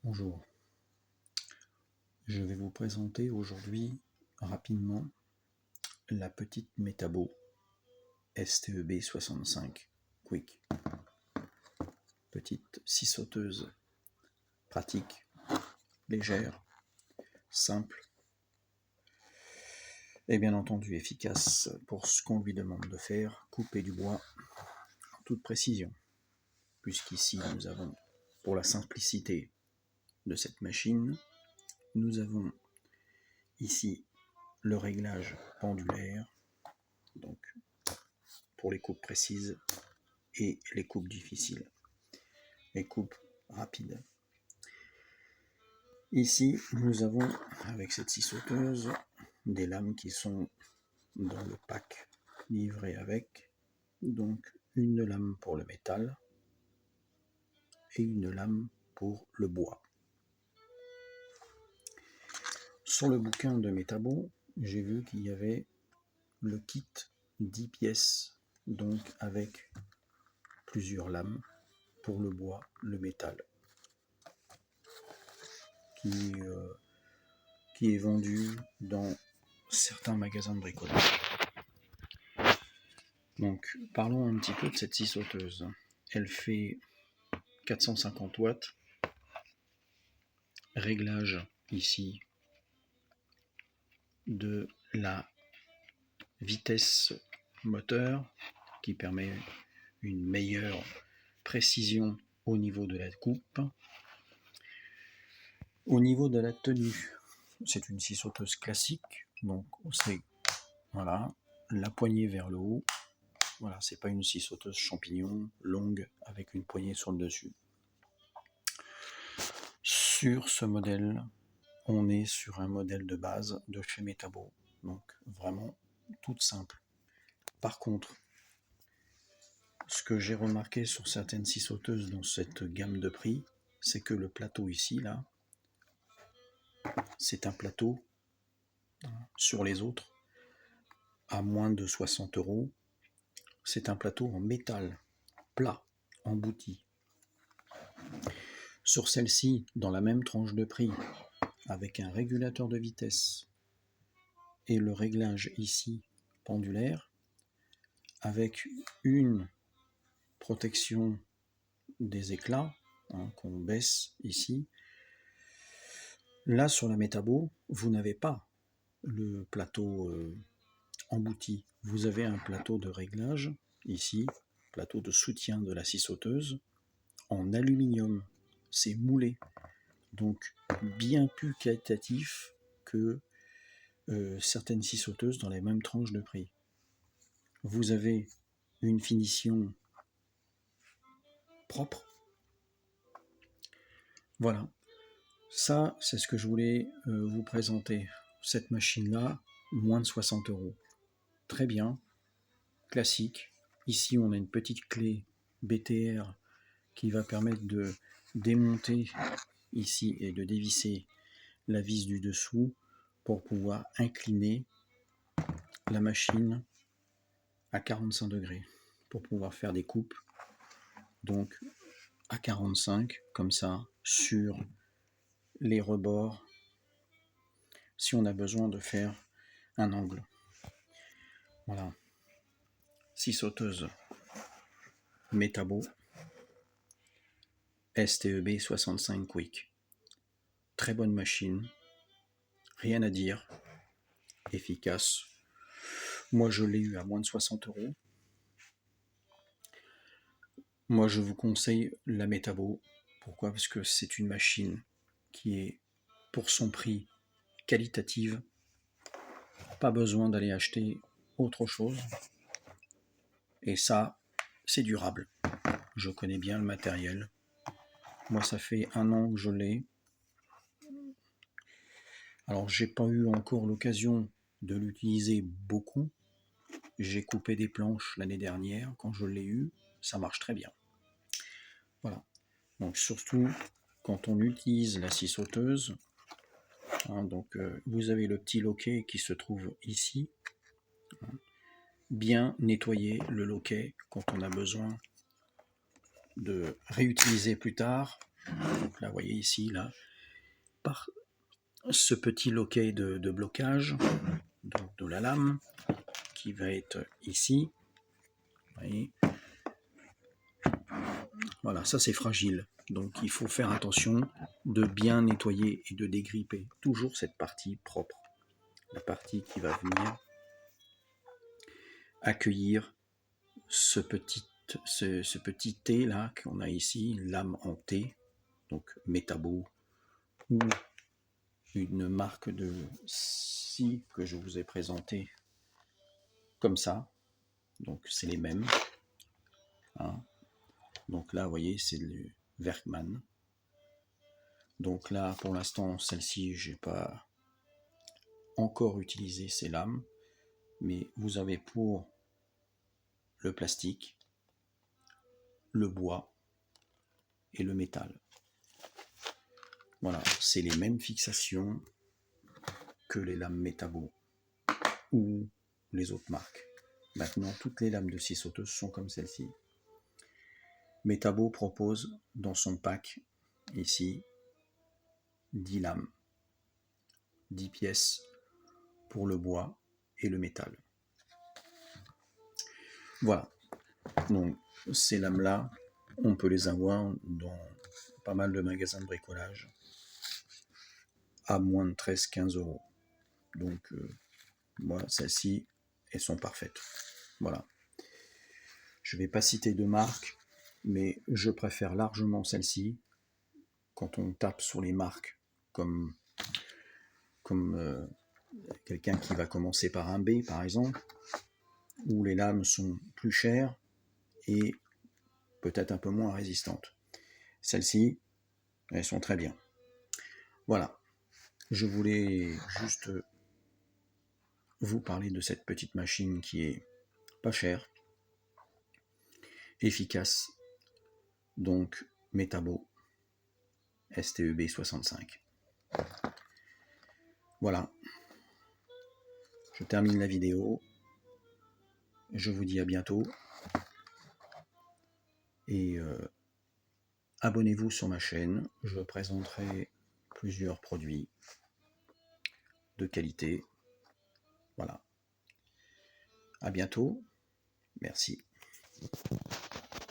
Bonjour, je vais vous présenter aujourd'hui rapidement la petite Metabo STEB 65 Quick. Petite scie sauteuse pratique, légère, simple et bien entendu efficace pour ce qu'on lui demande de faire, couper du bois en toute précision. Puisqu'ici nous avons, pour la simplicité de cette machine, nous avons ici le réglage pendulaire, donc pour les coupes précises et les coupes difficiles, les coupes rapides. Ici, nous avons, avec cette scie sauteuse, des lames qui sont dans le pack livré avec, donc une lame pour le métal et une lame pour le bois. Sur le bouquin de Metabo, j'ai vu qu'il y avait le kit 10 pièces, donc avec plusieurs lames pour le bois, le métal, qui est vendu dans certains magasins de bricolage. Donc, parlons un petit peu de cette scie sauteuse. Elle fait 450 watts, réglage ici de la vitesse moteur qui permet une meilleure précision au niveau de la coupe. Au niveau de la tenue, c'est une scie sauteuse classique, donc c'est voilà, la poignée vers le haut. Voilà, c'est pas une scie sauteuse champignon longue avec une poignée sur le dessus. Sur ce modèle, on est sur un modèle de base de chez Metabo, donc vraiment toute simple. Par contre, ce que j'ai remarqué sur certaines scies sauteuses dans cette gamme de prix, c'est que le plateau ici, là, c'est un plateau sur les autres à moins de 60 €. C'est un plateau en métal, plat, embouti. Sur celle-ci, dans la même tranche de prix, avec un régulateur de vitesse et le réglage ici pendulaire, avec une protection des éclats qu'on baisse ici. Là, sur la Metabo, vous n'avez pas le plateau embouti. Vous avez un plateau de réglage ici, plateau de soutien de la scie sauteuse en aluminium. C'est moulé, donc bien plus qualitatif que certaines scies sauteuses dans les mêmes tranches de prix. Vous avez une finition propre. Voilà, ça c'est ce que je voulais vous présenter. Cette machine-là, moins de 60 €. Très bien, classique. Ici on a une petite clé BTR qui va permettre de démonter ici et de dévisser la vis du dessous pour pouvoir incliner la machine à 45 degrés pour pouvoir faire des coupes, donc à 45 comme ça sur les rebords si on a besoin de faire un angle. Voilà, scie sauteuse Metabo STEB 65 Quick, très bonne machine, rien à dire, efficace. Moi je l'ai eu à moins de 60 €. Moi je vous conseille la Metabo. Pourquoi? Parce que c'est une machine qui est pour son prix qualitative. Pas besoin d'aller acheter autre chose. Et ça, c'est durable. Je connais bien le matériel. Moi ça fait 1 an que je l'ai. Alors j'ai pas eu encore l'occasion de l'utiliser beaucoup. J'ai coupé des planches l'année dernière quand je l'ai eu. Ça marche très bien. Voilà. Donc surtout quand on utilise la scie sauteuse, donc vous avez le petit loquet qui se trouve ici. Bien nettoyer le loquet quand on a besoin de réutiliser plus tard. Donc là, vous voyez ici, là, par ce petit loquet de blocage donc de la lame qui va être ici. Vous voyez, voilà, ça c'est fragile. Donc il faut faire attention de bien nettoyer et de dégripper toujours cette partie propre. La partie qui va venir accueillir ce petit T là qu'on a ici, lame en T, donc Metabo, ou une marque de scie que je vous ai présentée comme ça. Donc c'est les mêmes. Hein. Donc là, vous voyez, c'est le Werkmann. Donc là, pour l'instant, celle-ci, j'ai pas encore utilisé ces lames, mais vous avez pour le plastique, le bois et le métal. Voilà, c'est les mêmes fixations que les lames Metabo ou les autres marques. Maintenant, toutes les lames de scie sauteuse sont comme celle-ci. Metabo propose dans son pack, ici, 10 lames, 10 pièces pour le bois et le métal. Voilà, donc ces lames-là, on peut les avoir dans pas mal de magasins de bricolage à moins de 13-15 euros. Donc, moi, celles-ci, elles sont parfaites. Voilà. Je ne vais pas citer de marque, mais je préfère largement celle-ci. Quand on tape sur les marques comme quelqu'un qui va commencer par un B, par exemple, où les lames sont plus chères et peut-être un peu moins résistantes. Celles-ci, elles sont très bien. Voilà. Je voulais juste vous parler de cette petite machine qui est pas chère, efficace, donc Metabo STEB 65. Voilà, je termine la vidéo, je vous dis à bientôt, et abonnez-vous sur ma chaîne, je présenterai plusieurs produits de qualité. Voilà, à bientôt, merci.